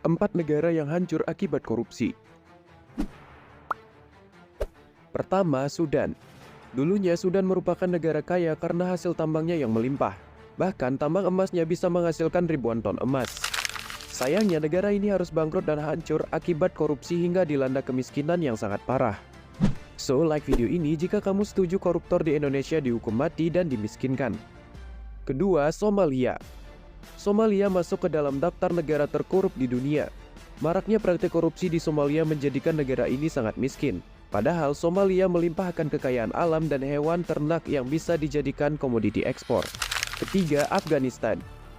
4 negara yang hancur akibat korupsi. Pertama, Sudan. Dulunya Sudan merupakan negara kaya karena hasil tambangnya yang melimpah. Bahkan tambang emasnya bisa menghasilkan ribuan ton emas. Sayangnya negara ini harus bangkrut dan hancur akibat korupsi hingga dilanda kemiskinan yang sangat parah. So, like video ini jika kamu setuju koruptor di Indonesia dihukum mati dan dimiskinkan. Kedua, Somalia. Somalia masuk ke dalam daftar negara terkorup di dunia. Maraknya praktik korupsi di Somalia menjadikan negara ini sangat miskin. Padahal Somalia melimpahkan kekayaan alam dan hewan ternak yang bisa dijadikan komoditi ekspor. Ketiga, Afghanistan.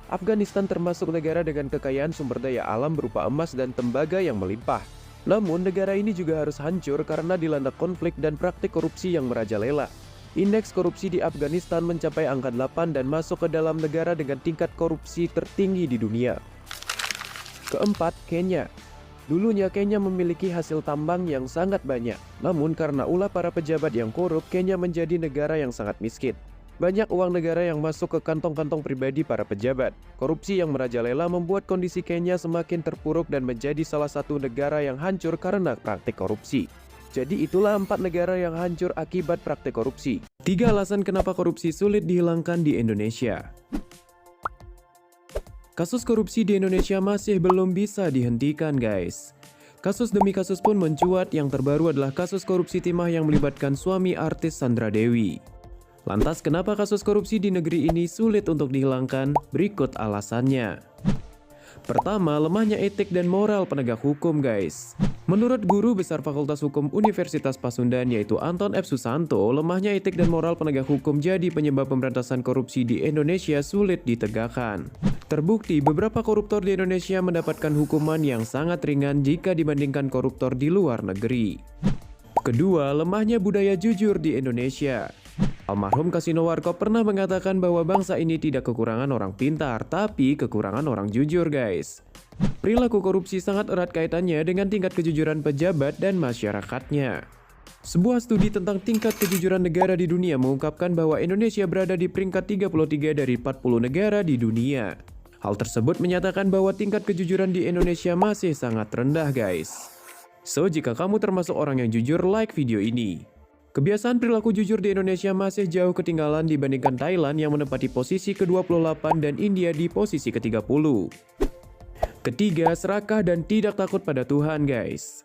Afghanistan termasuk negara dengan kekayaan sumber daya alam berupa emas dan tembaga yang melimpah. Namun negara ini juga harus hancur karena dilanda konflik dan praktik korupsi yang merajalela. Indeks korupsi di Afghanistan mencapai angka 8 dan masuk ke dalam negara dengan tingkat korupsi tertinggi di dunia. Keempat, Kenya. Dulunya Kenya memiliki hasil tambang yang sangat banyak. Namun karena ulah para pejabat yang korup, Kenya menjadi negara yang sangat miskin. Banyak uang negara yang masuk ke kantong-kantong pribadi para pejabat. Korupsi yang merajalela membuat kondisi Kenya semakin terpuruk dan menjadi salah satu negara yang hancur karena praktik korupsi. Jadi itulah 4 negara yang hancur akibat praktik korupsi. 3 alasan kenapa korupsi sulit dihilangkan di Indonesia. Kasus korupsi di Indonesia masih belum bisa dihentikan, guys. Kasus demi kasus pun mencuat. Yang terbaru adalah kasus korupsi timah yang melibatkan suami artis Sandra Dewi. Lantas kenapa kasus korupsi di negeri ini sulit untuk dihilangkan? Berikut alasannya. Pertama, lemahnya etik dan moral penegak hukum, guys. Menurut Guru Besar Fakultas Hukum Universitas Pasundan yaitu Anton F. Susanto, lemahnya etik dan moral penegak hukum jadi penyebab pemberantasan korupsi di Indonesia sulit ditegakkan. Terbukti beberapa koruptor di Indonesia mendapatkan hukuman yang sangat ringan jika dibandingkan koruptor di luar negeri. Kedua, lemahnya budaya jujur di Indonesia. Almarhum Kasino Warkop pernah mengatakan bahwa bangsa ini tidak kekurangan orang pintar, tapi kekurangan orang jujur, guys. Perilaku korupsi sangat erat kaitannya dengan tingkat kejujuran pejabat dan masyarakatnya. Sebuah studi tentang tingkat kejujuran negara di dunia mengungkapkan bahwa Indonesia berada di peringkat 33 dari 40 negara di dunia. Hal tersebut menyatakan bahwa tingkat kejujuran di Indonesia masih sangat rendah, guys. So, jika kamu termasuk orang yang jujur, like video ini. Kebiasaan perilaku jujur di Indonesia masih jauh ketinggalan dibandingkan Thailand yang menempati posisi ke-28 dan India di posisi ke-30. Ketiga, serakah dan tidak takut pada Tuhan, guys.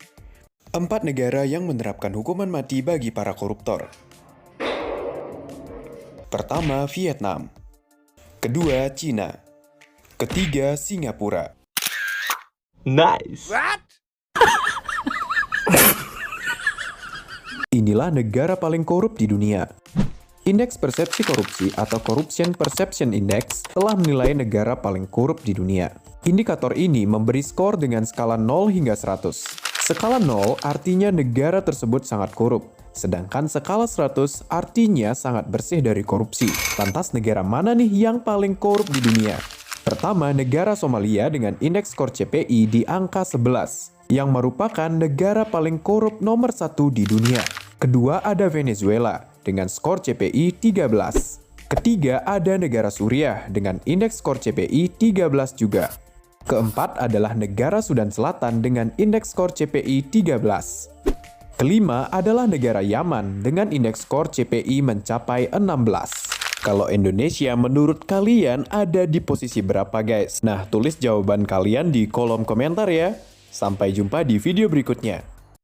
4 negara yang menerapkan hukuman mati bagi para koruptor. Pertama, Vietnam. Kedua, Cina. Ketiga, Singapura. Nice. Inilah negara paling korup di dunia. Indeks persepsi korupsi atau Corruption Perception Index telah menilai negara paling korup di dunia. Indikator ini memberi skor dengan skala 0 hingga 100. Skala 0 artinya negara tersebut sangat korup, sedangkan skala 100 artinya sangat bersih dari korupsi. Lantas negara mana nih yang paling korup di dunia? Pertama, negara Somalia dengan indeks skor CPI di angka 11, yang merupakan negara paling korup nomor 1 di dunia. Kedua ada Venezuela dengan skor CPI 13. Ketiga ada negara Suriah dengan indeks skor CPI 13 juga. Keempat adalah negara Sudan Selatan dengan indeks skor CPI 13. Kelima adalah negara Yaman dengan indeks skor CPI mencapai 16. Kalau Indonesia menurut kalian ada di posisi berapa, guys? Nah, tulis jawaban kalian di kolom komentar ya. Sampai jumpa di video berikutnya.